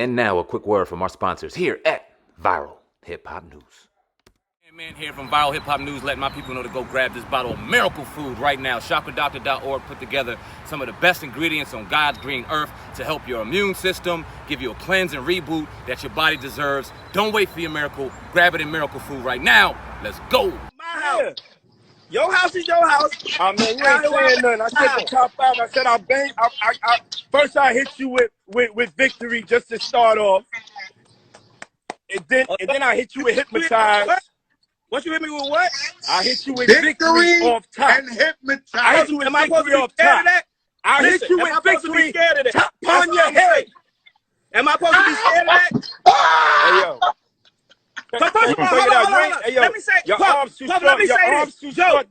And now a quick word from our sponsors here at Viral Hip Hop News. Man here from Viral Hip Hop News, letting my people know to go grab this bottle of miracle food right now. Shockerdoctor.org put together some of the best ingredients on God's green earth to help your immune system, give you a cleanse and reboot that your body deserves. Don't wait for your miracle. Grab it in miracle food right now. Let's go. My house. Your house is your house. I mean, you ain't saying nothing. I said the top 5. I said I'll bang. First I hit you with victory just to start off. And then I hit you with hypnotize. What you hit me with what? I hit you with victory off top. And hypnotize. I hit you with victory off top. I hit you with victory top on your head. Am I supposed to be scared of that? Hey, yo. But first of all, hold on. Let me say, let me say this. Joe,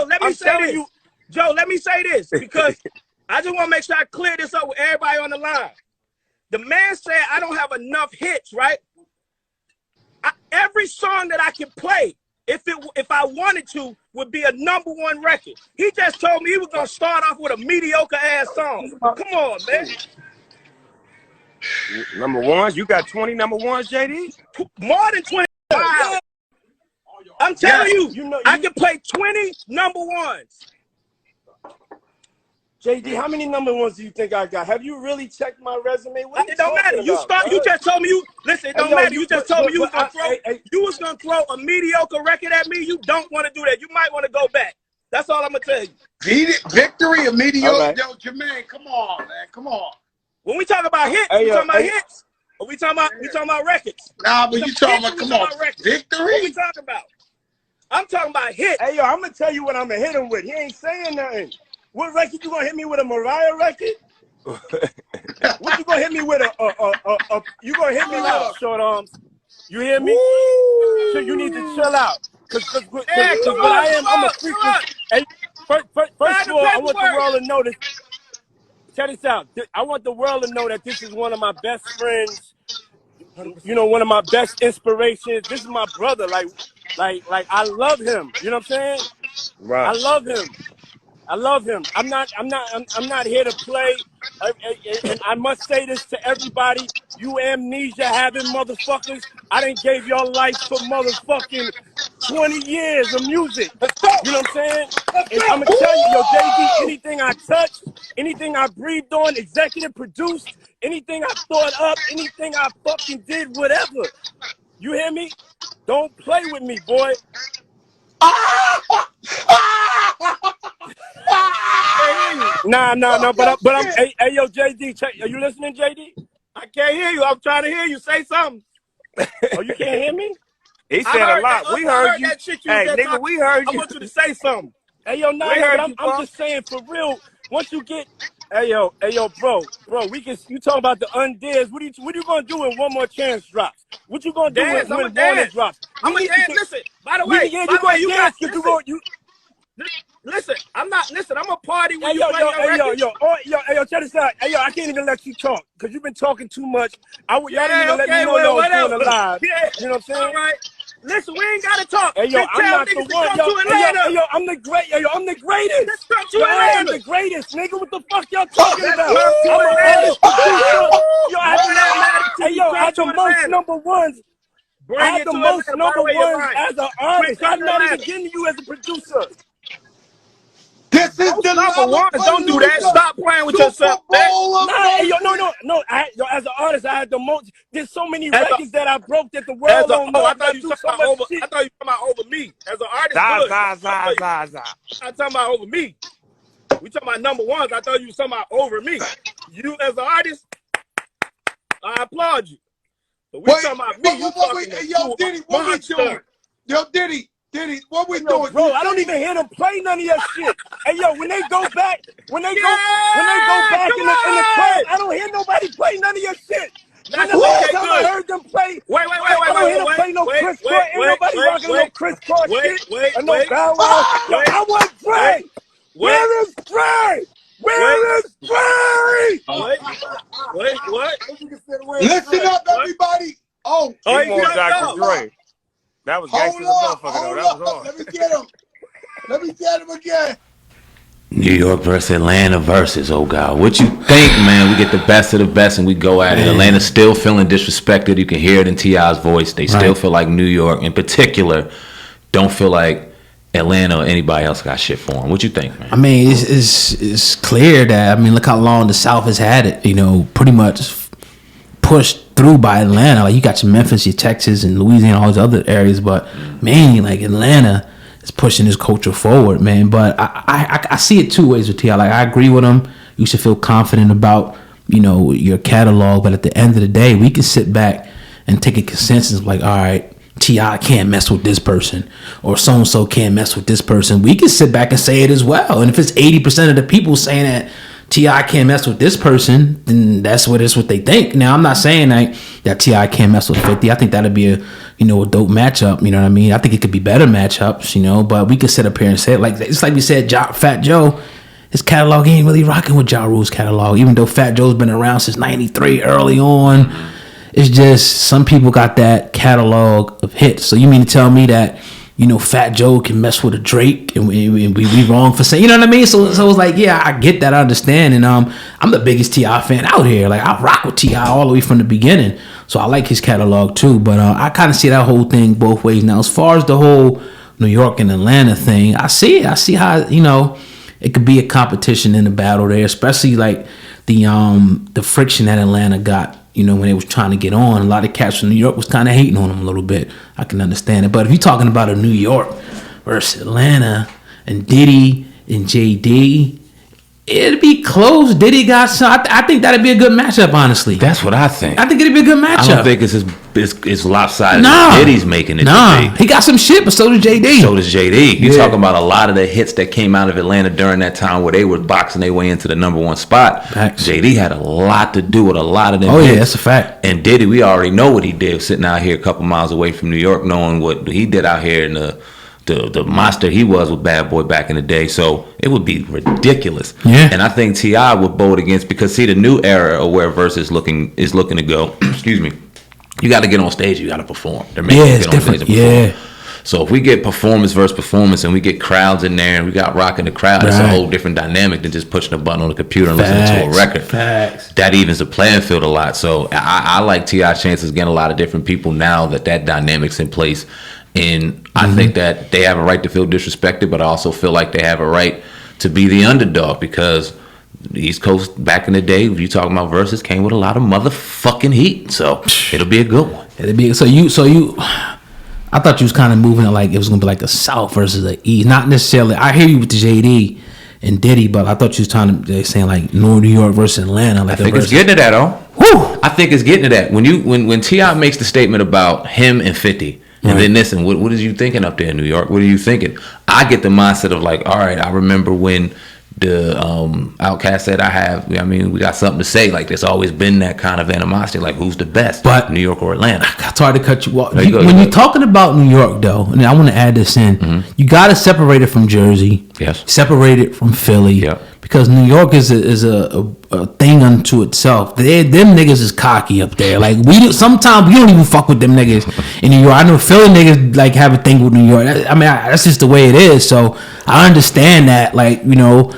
let me say this. Joe, let me say this because I just want to make sure I clear this up with everybody on the line. The man said I don't have enough hits, right? Every song that I can play, if I wanted to, would be a #1 record. He just told me he was gonna start off with a mediocre ass song. Come on, man. #1s? You got 20 #1s, JD? More than 20. Wow. I'm telling you, I can play 20 #1s. JD, how many #1s do you think I got? Have you really checked my resume? It don't matter. You just told me listen, it don't matter. You just told me you was gonna throw a mediocre record at me. You don't want to do that. You might want to go back. That's all I'm gonna tell you. Victory or mediocre? Right. Yo, Jermaine, come on, man. Come on. When we talk about hits, we talking about hits. Or we talking about records. Nah, but you talking about, come on, victory? What we talking about? I'm talking about hits. Hey, yo, I'm going to tell you what I'm going to hit him with. He ain't saying nothing. What record you going to hit me with, a Mariah record? What you going to hit me with, you going to hit me with short arms? You hear me? So you need to chill out. Because what I am, I'm a freak. Hey, first of all, I want the world to know this. Check this out. I want the world to know that this is one of my best friends. You know, one of my best inspirations. This is my brother. Like I love him. You know what I'm saying? Right. I love him. I love him. I'm not here to play. And I must say this to everybody. You amnesia having motherfuckers. I done gave your life for motherfucking 20 years of music. You know what I'm saying? And I'm gonna tell you, yo, JD, anything I touched, anything I breathed on, executive produced, anything I thought up, anything I fucking did, whatever. You hear me? Don't play with me, boy. Nah, but I'm hey yo, JD, check, are you listening, JD? I can't hear you. I'm trying to hear you. Say something. Oh, you can't hear me? He said a lot. We heard you. Hey, nigga, we heard you. I want you to say something. Hey, yo, I'm just saying for real. Once you get, hey yo, bro, you talking about the undeads. What are you gonna do when One More Chance drops? What you gonna do when Warner drops? I'm gonna dance. Listen, by the way, you got listen. I'm a party when you play your record. Yo, check this out. Hey, yo, I can't even let you talk because you've been talking too much. Y'all didn't even let me know y'all was doing a live. Yeah. You know what I'm saying? All right. Listen, we ain't gotta talk. Hey, yo, I'm not the one. Yo, I'm the greatest. I'm the greatest. I'm the greatest, nigga. What the fuck y'all talking about? I had the most #1s. I had the most #1s as an artist. I'm not even getting you as a producer. This is the #1. Don't do that. Stop playing with yourself. No. As an artist, I had the most. There's so many records that I broke that the world don't know. I thought you were talking about over me. As an artist, I'm talking about over me. We talking about #1s. I thought you were talking about over me. You as an artist, I applaud you. But we talking about me. Yo, Diddy, what we doing? Yo, Diddy, what we doing? Bro, I don't even hear them play none of your shit. Hey, yo, when they go back in the club, I don't hear nobody play none of your shit. When the last time I heard them play, I don't hear them play no Chris Cross. Ain't nobody rocking no Chris Cross shit. Or no Bow Wow. Yo, I want Dre. Where is Dre? Where is Dre? What? Listen up, everybody. Oh, you want Dr. Dre. That was gangster as a motherfucker, though. That was hard. Let me get him again. New York versus Atlanta versus, oh God. What you think, man? We get the best of the best and we go at it. Atlanta's still feeling disrespected. You can hear it in T.I.'s voice. They still feel like New York, in particular, don't feel like Atlanta or anybody else got shit for them. What you think, man? I mean, it's clear that, I mean, look how long the South has had it, you know, pretty much pushed through by Atlanta. Like, you got your Memphis, your Texas, and Louisiana, all those other areas, but mainly, like, Atlanta is pushing this culture forward, man. But I see it two ways with T.I. Like, I agree with him. You should feel confident about, you know, your catalog. But at the end of the day, we can sit back and take a consensus of like, all right, T.I. can't mess with this person, or so-and-so can't mess with this person. We can sit back and say it as well. And if it's 80% of the people saying that T.I. can't mess with this person, then that's what they think. Now, I'm not saying that T.I. can't mess with 50. I think that'd be a dope matchup. You know what I mean? I think it could be better matchups, you know, but we could sit up here and say it like, it's like we said, Fat Joe, his catalog ain't really rocking with Ja Rule's catalog, even though Fat Joe's been around since 93 early on. It's just some people got that catalog of hits. So you mean to tell me that, you know, Fat Joe can mess with a Drake and we wrong for saying, you know what I mean? So it's like, yeah, I get that, I understand. And I'm the biggest T.I. fan out here. Like, I rock with T.I. all the way from the beginning. So I like his catalog too. But I kind of see that whole thing both ways. Now, as far as the whole New York and Atlanta thing, I see it. I see how, you know, it could be a competition in the battle there, especially like the friction that Atlanta got. You know, when they was trying to get on, a lot of cats from New York was kind of hating on them a little bit. I can understand it. But if you're talking about a New York versus Atlanta and Diddy and JD, it'd be close. Diddy got some. I think that'd be a good matchup, honestly. That's what I think. I think it'd be a good matchup. I don't think it's lopsided. Nah. Diddy's making it. Nah, he got some shit, but so does JD. So does JD. You're talking about a lot of the hits that came out of Atlanta during that time where they were boxing their way into the number one spot. Facts. JD had a lot to do with a lot of them hits. Yeah, that's a fact. And Diddy, we already know what he did sitting out here a couple miles away from New York, knowing what he did out here in the monster he was with Bad Boy back in the day. So it would be ridiculous. Yeah. And I think T.I. would vote against, because see, the new era of where verse is looking to go, excuse me, you got to get on stage, you got to perform. They're making you get on stage and perform. Yeah. So if we get performance versus performance and we get crowds in there and we got rocking the crowd, it's a whole different dynamic than just pushing a button on the computer and listening to a record. Facts. That evens the playing field a lot. So I like T.I.'s chances getting a lot of different people now that dynamic's in place. And I think that they have a right to feel disrespected, but I also feel like they have a right to be the underdog, because the East Coast back in the day, if you talking about verses, came with a lot of motherfucking heat. So it'll be a good one. It'll be so you. I thought you was kind of moving it like it was gonna be like the South versus the East, not necessarily. I hear you with the JD and Diddy, but I thought you was saying like New York versus Atlanta. Like I think it's getting to that, I think it's getting to that. When T.I. makes the statement about him and 50. And then listen, what is you thinking up there in New York? What are you thinking? I get the mindset of like, all right, I remember when the Outkast said we got something to say. Like, there's always been that kind of animosity. Like, who's the best, but New York or Atlanta? It's hard to cut you off. When you're talking about New York, though, and I want to add this in, you got to separate it from Jersey. Yes. Separate it from Philly. Yeah. Because New York is a thing unto itself. Them niggas is cocky up there. Like, sometimes we don't even fuck with them niggas in New York. I know Philly niggas like have a thing with New York. That's just the way it is. So I understand that. Like, you know,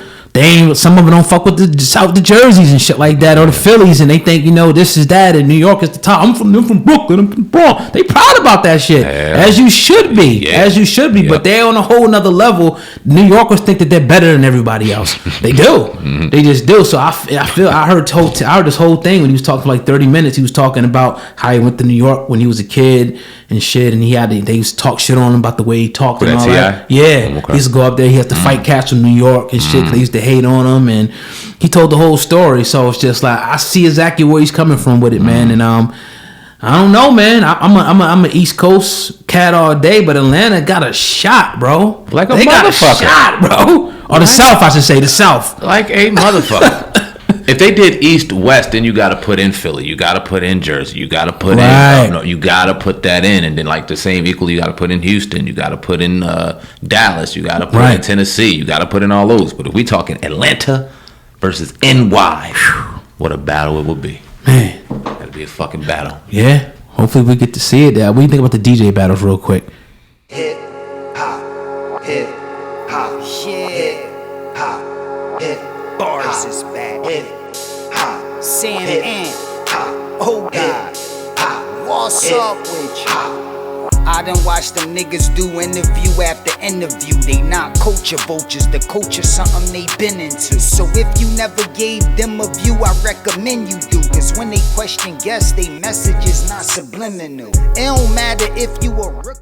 some of them don't fuck with the Jerseys and shit like that, or the Phillies, and they think, you know, this is that, and New York is the top. I'm from Brooklyn, I'm from Bronx. They proud about that shit, as you should be, But they're on a whole nother level. New Yorkers think that they're better than everybody else. They do, they just do. So I heard this whole thing when he was talking for like 30 minutes. He was talking about how he went to New York when he was a kid and shit, and they used to talk shit on him about the way he talked and all that. Yeah, he used to go up there. He has to fight cats from New York and shit. They used to hate on him, and he told the whole story. So it's just like, I see exactly where he's coming from with it, man. And I don't know, man. I'm an East Coast cat all day, but Atlanta got a shot, bro. Like they got a shot, bro. Or the South, I should say, the South. Like a motherfucker. If they did East West, then you got to put in Philly, you got to put in Jersey, you got to put in, you got to put that in, and then like the same equally, you got to put in Houston, you got to put in Dallas, you got to put in Tennessee, you got to put in all those. But if we talking Atlanta versus NY, what a battle it would be, man. That'd be a fucking battle. Yeah, hopefully we get to see it. What do you think about the DJ battles, real quick? Hip hop, hip hop, hip hop, saying aint. Oh God, what's up with you? I done watched them niggas do interview after interview. They not culture vultures, the culture something they been into. So if you never gave them a view, I recommend you do. Cause when they question guests, they message is not subliminal. It don't matter if you a rookie.